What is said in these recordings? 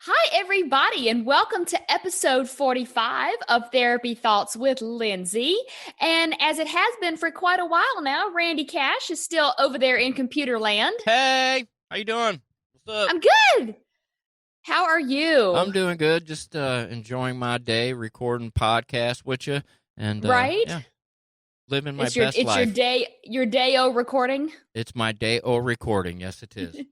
Hi, everybody, and welcome to episode 45 of Therapy Thoughts with Lindsay. And as it has been for quite a while now, Randy Cash is still over there in computer land. Hey, how you doing? What's up? I'm good. How are you? I'm doing good. Just enjoying my day, recording podcasts with you, and Right? yeah, living my It's your best it's your life. day your day-o recording. It's my day o recording. Yes, it is.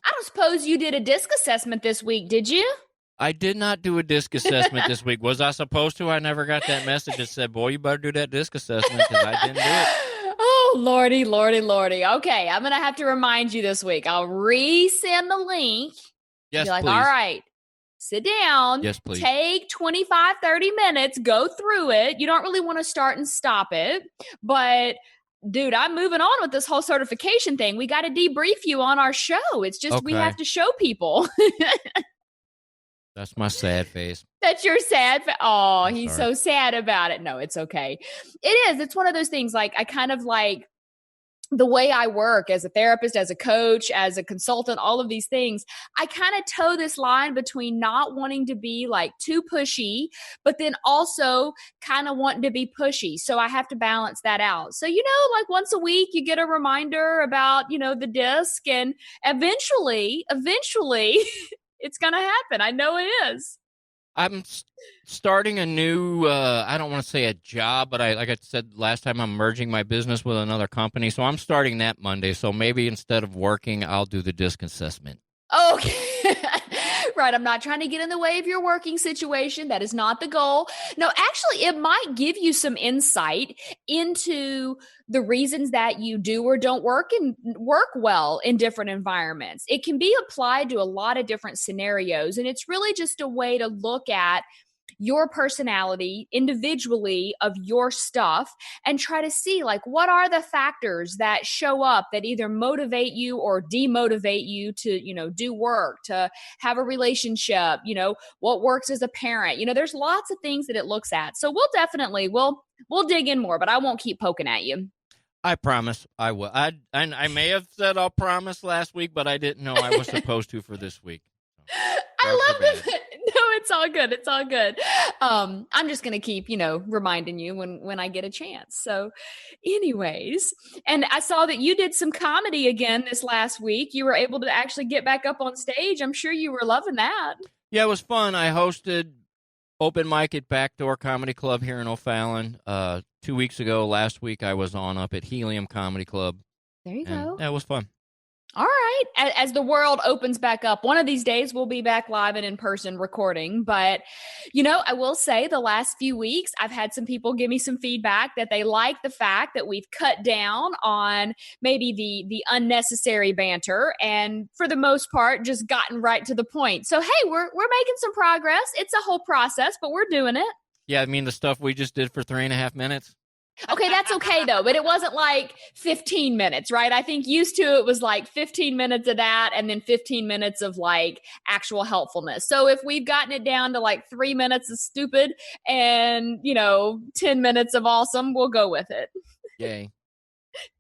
I don't suppose you did a disc assessment this week, did you? I did not do a disc assessment this week. Was I supposed to? I never got that message that said, "Boy, you better do that disc assessment," because I didn't do it. Oh, Lordy, Lordy, Lordy. Okay, I'm going to have to remind you this week. I'll resend the link. Yes, Be like, all please. right, sit down, Yes, please. take 25, 30 minutes, go through it. You don't really want to start and stop it. But dude, I'm moving on with this whole certification thing. We got to debrief you on our show. It's just we have Okay, to show people. that's my sad face. That's your sad. Oh, I'm he's sorry. so sad about it. No, it's okay. It is. It's one of those things like I kind of like the way I work as a therapist, as a coach, as a consultant, all of these things, I kind of toe this line between not wanting to be like too pushy, but then also kind of wanting to be pushy. So I have to balance that out. So, like once a week, you get a reminder about, the disc, and eventually, it's going to happen. I know it is. I'm starting a new, I don't want to say a job, but like I said last time, I'm merging my business with another company. So I'm starting that Monday. So maybe instead of working, I'll do the disc assessment. Okay. Right. I'm not trying to get in the way of your working situation. That is not the goal. No, actually, it might give you some insight into the reasons that you do or don't work well in different environments. It can be applied to a lot of different scenarios. And it's really just a way to look at your personality individually of your stuff and try to see like what are the factors that show up that either motivate you or demotivate you to do work, to have a relationship, what works as a parent. There's lots of things that it looks at, so we'll dig in more, but I won't keep poking at you. I promise I will. I may have said I'll promise last week, but I didn't know I was supposed to for this week. I love this. No, it's all good. It's all good. I'm just gonna keep, reminding you when I get a chance. So, anyways, and I saw that you did some comedy again this last week. You were able to actually get back up on stage. I'm sure you were loving that. Yeah, it was fun. I hosted open mic at Backdoor Comedy Club here in O'Fallon 2 weeks ago. Last week I was on up at Helium Comedy Club. There you And go. yeah, it was fun. All right. As the world opens back up, one of these days we'll be back live and in person recording. But, I will say the last few weeks, I've had some people give me some feedback that they like the fact that we've cut down on maybe the unnecessary banter and for the most part just gotten right to the point. So, hey, we're making some progress. It's a whole process, but we're doing it. Yeah, I mean the stuff we just did for 3.5 minutes. Okay, that's okay though, but it wasn't like 15 minutes, right? I think used to it was like 15 minutes of that and then 15 minutes of like actual helpfulness. So if we've gotten it down to like 3 minutes of stupid and, 10 minutes of awesome, we'll go with it. Yay.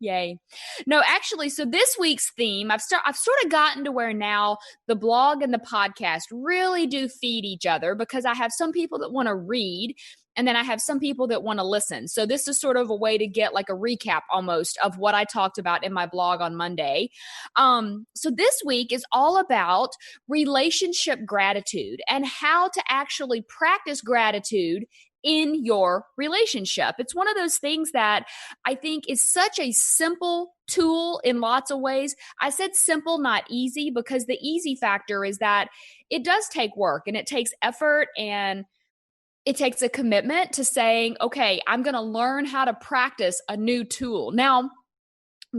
Yay. No, actually, so this week's theme, I've sort of gotten to where now the blog and the podcast really do feed each other because I have some people that want to read and then I have some people that want to listen. So this is sort of a way to get like a recap almost of what I talked about in my blog on Monday. So this week is all about relationship gratitude and how to actually practice gratitude in your relationship. It's one of those things that I think is such a simple tool in lots of ways. I said simple, not easy, because the easy factor is that it does take work and it takes effort and it takes a commitment to saying, okay, I'm going to learn how to practice a new tool. Now,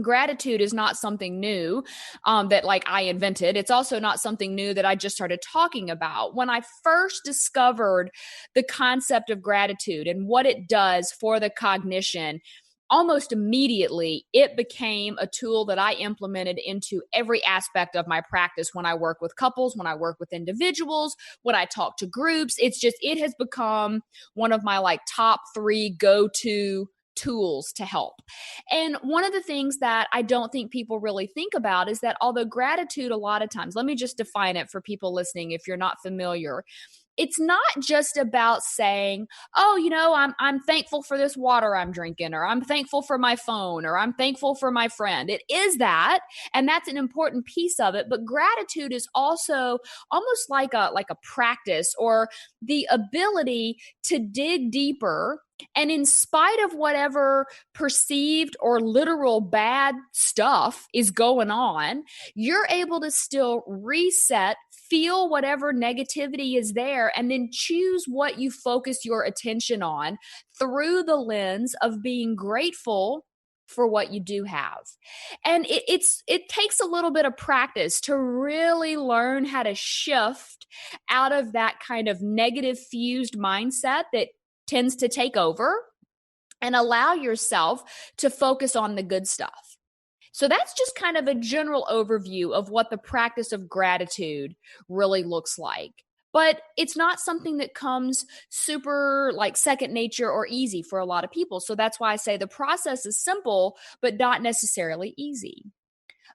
gratitude is not something new that like I invented. It's also not something new that I just started talking about. When I first discovered the concept of gratitude and what it does for the cognition, almost immediately it became a tool that I implemented into every aspect of my practice when I work with couples, when I work with individuals, when I talk to groups. It has become one of my like top 3 go-to tools to help. And one of the things that I don't think people really think about is that although gratitude, a lot of times, let me just define it for people listening if you're not familiar. It's not just about saying, oh, I'm thankful for this water I'm drinking, or I'm thankful for my phone, or I'm thankful for my friend. It is that, and that's an important piece of it. But gratitude is also almost like a practice, or the ability to dig deeper. And in spite of whatever perceived or literal bad stuff is going on, you're able to still reset, feel whatever negativity is there, and then choose what you focus your attention on through the lens of being grateful for what you do have. And it takes a little bit of practice to really learn how to shift out of that kind of negative fused mindset that tends to take over, and allow yourself to focus on the good stuff. So that's just kind of a general overview of what the practice of gratitude really looks like. But it's not something that comes super like second nature or easy for a lot of people. So that's why I say the process is simple, but not necessarily easy.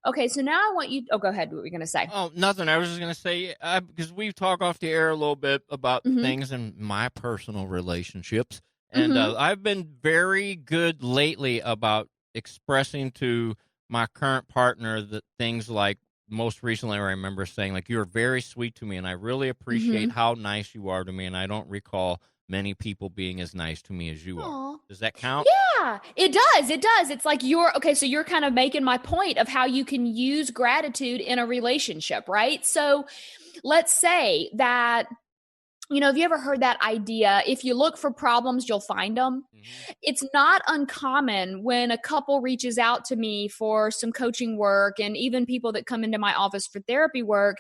Okay, so now I want you, go ahead. What were you going to say? Oh, nothing. I was just going to say, because we talk off the air a little bit about things in my personal relationships. And I've been very good lately about expressing to my current partner that things like, most recently I remember saying, like, you're very sweet to me, and I really appreciate how nice you are to me, and I don't recall many people being as nice to me as you are. Does that count? Yeah, it does. It does. It's like so you're kind of making my point of how you can use gratitude in a relationship, right? So let's say that, have you ever heard that idea? If you look for problems, you'll find them. It's not uncommon when a couple reaches out to me for some coaching work, and even people that come into my office for therapy work,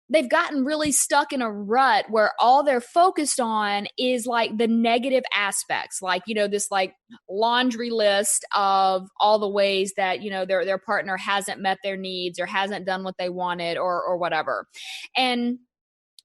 they've gotten really stuck in a rut where all they're focused on is like the negative aspects, like, this like laundry list of all the ways that, their partner hasn't met their needs or hasn't done what they wanted, or whatever. And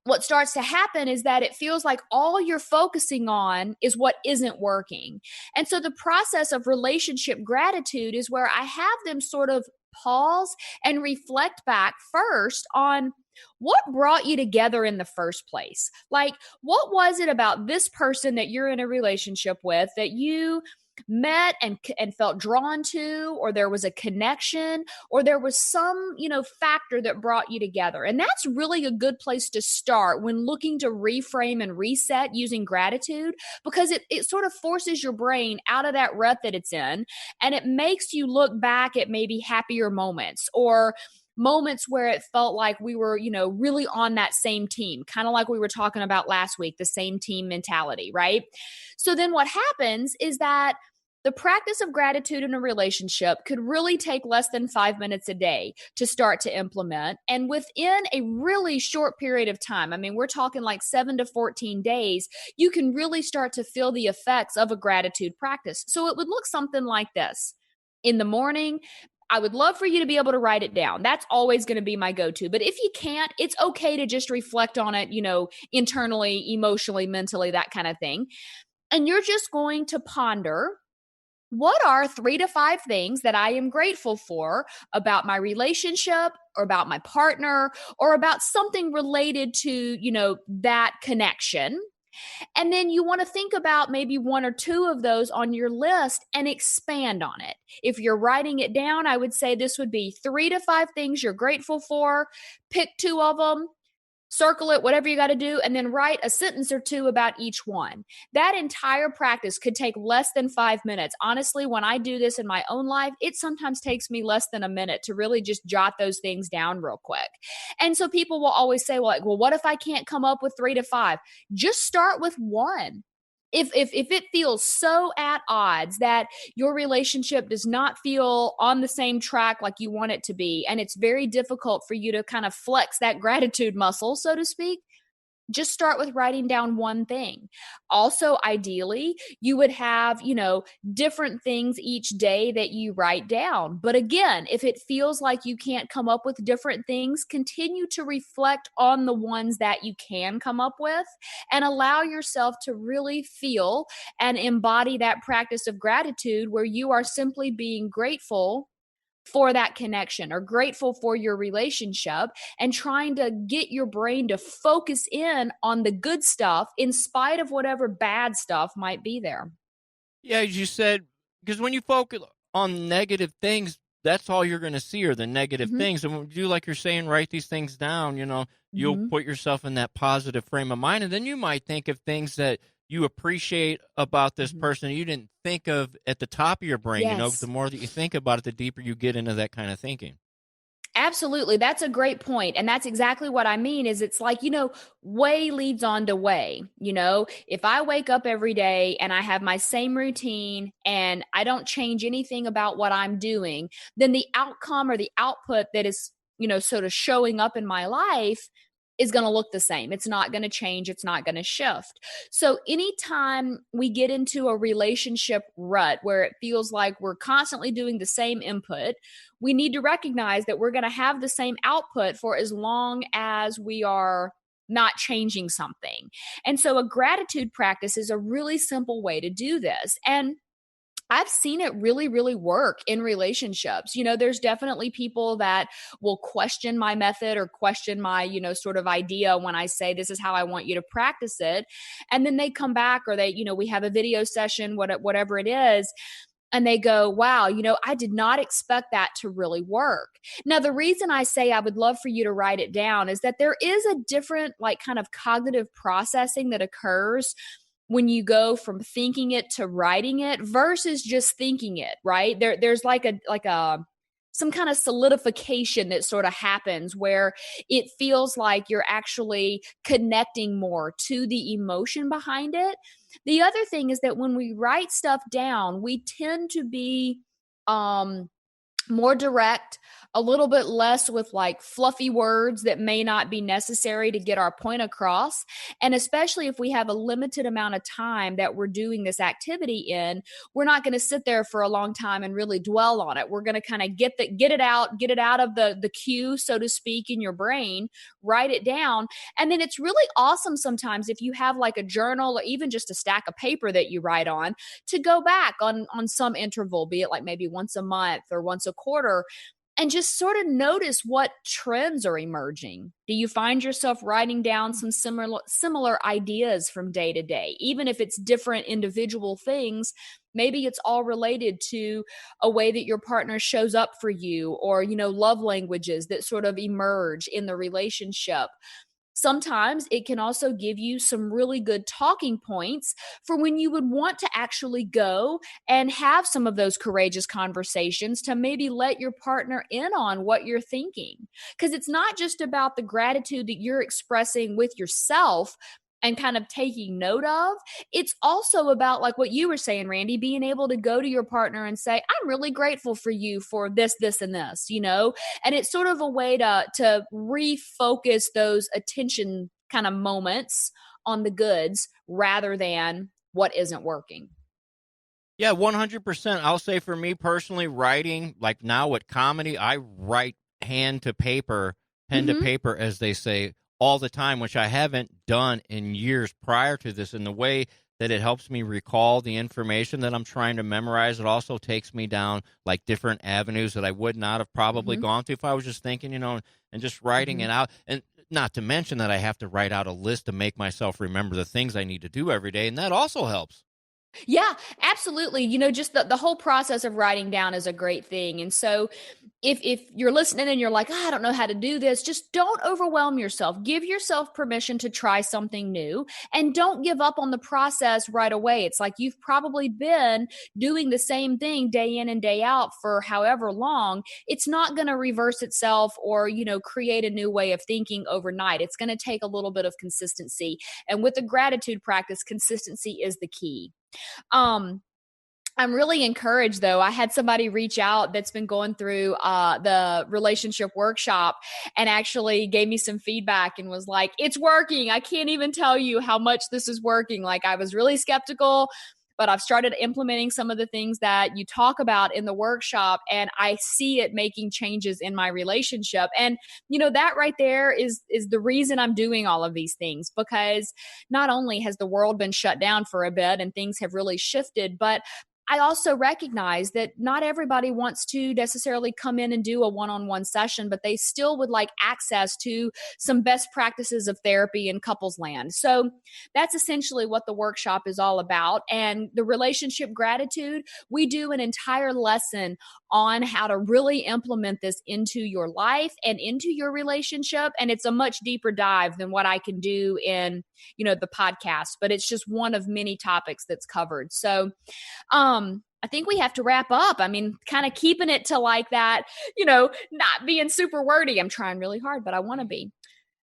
what starts to happen is that it feels like all you're focusing on is what isn't working. And so the process of relationship gratitude is where I have them sort of pause and reflect back first on what brought you together in the first place. Like, what was it about this person that you're in a relationship with that you met and felt drawn to, or there was a connection, or there was some, factor that brought you together? And that's really a good place to start when looking to reframe and reset using gratitude, because it sort of forces your brain out of that rut that it's in, and it makes you look back at maybe happier moments, or moments where it felt like we were, really on that same team, kind of like we were talking about last week, the same team mentality, right? So then what happens is that the practice of gratitude in a relationship could really take less than 5 minutes a day to start to implement. And within a really short period of time, I mean, we're talking like 7 to 14 days, you can really start to feel the effects of a gratitude practice. So it would look something like this. In the morning, I would love for you to be able to write it down. That's always going to be my go-to. But if you can't, it's okay to just reflect on it, internally, emotionally, mentally, that kind of thing. And you're just going to ponder, what are 3 to 5 things that I am grateful for about my relationship, or about my partner, or about something related to, that connection? And then you want to think about maybe 1 or 2 of those on your list and expand on it. If you're writing it down, I would say this would be 3 to 5 things you're grateful for. Pick 2 of them, circle it, whatever you got to do, and then write a sentence or 2 about each one. That entire practice could take less than 5 minutes. Honestly, when I do this in my own life, it sometimes takes me less than a minute to really just jot those things down real quick. And so people will always say, well, what if I can't come up with 3 to 5? Just start with 1. If it feels so at odds that your relationship does not feel on the same track like you want it to be, and it's very difficult for you to kind of flex that gratitude muscle, so to speak, just start with writing down one thing. Also, ideally, you would have, different things each day that you write down. But again, if it feels like you can't come up with different things, continue to reflect on the ones that you can come up with and allow yourself to really feel and embody that practice of gratitude where you are simply being grateful for that connection or grateful for your relationship and trying to get your brain to focus in on the good stuff in spite of whatever bad stuff might be there. Yeah, as you said, because when you focus on negative things, that's all you're going to see are the negative Mm-hmm. things. And when you do, like you're saying, write these things down, you'll Mm-hmm. put yourself in that positive frame of mind. And then you might think of things that you appreciate about this Mm-hmm. person you didn't think of at the top of your brain. The Yes. more that you think about it, the deeper you get into that kind of thinking. Absolutely. That's a great point. And that's exactly what I mean is it's like, way leads on to way. If I wake up every day and I have my same routine and I don't change anything about what I'm doing, then the outcome or the output that is, sort of showing up in my life is going to look the same. It's not going to change. It's not going to shift. So anytime we get into a relationship rut where it feels like we're constantly doing the same input, we need to recognize that we're going to have the same output for as long as we are not changing something. And so a gratitude practice is a really simple way to do this. And I've seen it really, really work in relationships. There's definitely people that will question my method or question my, sort of idea when I say this is how I want you to practice it. And then they come back or they, we have a video session, whatever it is. And they go, wow, I did not expect that to really work. Now, the reason I say I would love for you to write it down is that there is a different, like, kind of cognitive processing that occurs when you go from thinking it to writing it versus just thinking it, right? There's like a some kind of solidification that sort of happens where it feels like you're actually connecting more to the emotion behind it. The other thing is that when we write stuff down, we tend to be um more direct, a little bit less with like fluffy words that may not be necessary to get our point across. And especially if we have a limited amount of time that we're doing this activity in, we're not going to sit there for a long time and really dwell on it. We're going to kind of get it out of the queue, so to speak, in your brain, write it down. And then it's really awesome sometimes if you have like a journal or even just a stack of paper that you write on to go back on some interval, be it like maybe once a month or once a quarter, and just sort of notice what trends are emerging. Do you find yourself writing down some similar ideas from day to day, even if it's different individual things? Maybe it's all related to a way that your partner shows up for you, or love languages that sort of emerge in the relationship. Sometimes it can also give you some really good talking points for when you would want to actually go and have some of those courageous conversations to maybe let your partner in on what you're thinking. Because it's not just about the gratitude that you're expressing with yourself and kind of taking note of. It's also about, like what you were saying, Randy, being able to go to your partner and say, I'm really grateful for you for this, and this, and it's sort of a way to refocus those attention kind of moments on the goods rather than what isn't working. Yeah, 100%. I'll say for me personally, writing, like now with comedy, I write pen to Mm-hmm. paper, as they say, all the time, which I haven't done in years prior to this. In the way that it helps me recall the information that I'm trying to memorize, it also takes me down like different avenues that I would not have probably Mm-hmm. gone to if I was just thinking, and just writing Mm-hmm. it out. And not to mention that I have to write out a list to make myself remember the things I need to do every day. And that also helps. Yeah, absolutely. Just the whole process of writing down is a great thing. And so if you're listening and you're like, I don't know how to do this, just don't overwhelm yourself. Give yourself permission to try something new and don't give up on the process right away. It's like you've probably been doing the same thing day in and day out for however long. It's not going to reverse itself or, create a new way of thinking overnight. It's going to take a little bit of consistency. And with the gratitude practice, consistency is the key. Um, I'm really encouraged though. I had somebody reach out that's been going through the relationship workshop and actually gave me some feedback and was like, it's working. I can't even tell you how much this is working. Like, I was really skeptical, but I've started implementing some of the things that you talk about in the workshop, and I see it making changes in my relationship. And that right there is the reason I'm doing all of these things, because not only has the world been shut down for a bit and things have really shifted, but I also recognize that not everybody wants to necessarily come in and do a one-on-one session, but they still would like access to some best practices of therapy in couples land. So that's essentially what the workshop is all about. And the relationship gratitude, we do an entire lesson on how to really implement this into your life and into your relationship. And it's a much deeper dive than what I can do in, the podcast, but it's just one of many topics that's covered. So, I think we have to wrap up. I mean, kind of keeping it to like that, not being super wordy. I'm trying really hard, but I want to be.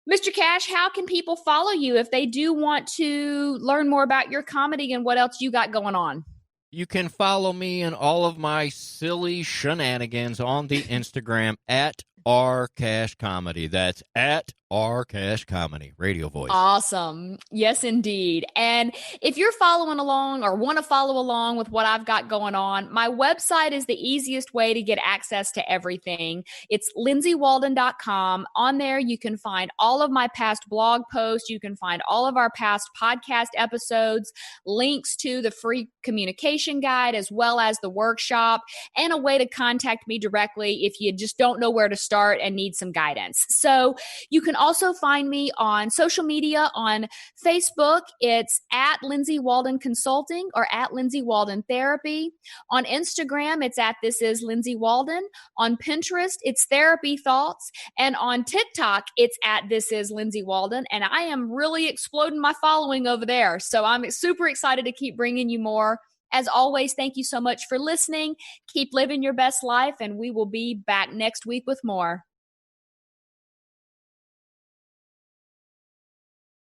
Mr. Cash, how can people follow you if they do want to learn more about your comedy and what else you got going on? You can follow me in all of my silly shenanigans on the Instagram at rcashcomedy. That's at rcashcomedy, radio voice. Awesome. Yes, indeed. And if you're following along or want to follow along with what I've got going on, my website is the easiest way to get access to everything. It's lindsaywalden.com. On there, you can find all of my past blog posts. You can find all of our past podcast episodes, links to the free communication guide, as well as the workshop, and a way to contact me directly if you just don't know where to start and need some guidance. So you can also find me on social media. On Facebook, it's at Lindsay Walden Consulting or at Lindsay Walden Therapy. On Instagram, it's at This Is Lindsay Walden. On Pinterest, it's Therapy Thoughts. And on TikTok, it's at This Is Lindsay Walden. And I am really exploding my following over there. So I'm super excited to keep bringing you more. As always, thank you so much for listening. Keep living your best life, and we will be back next week with more.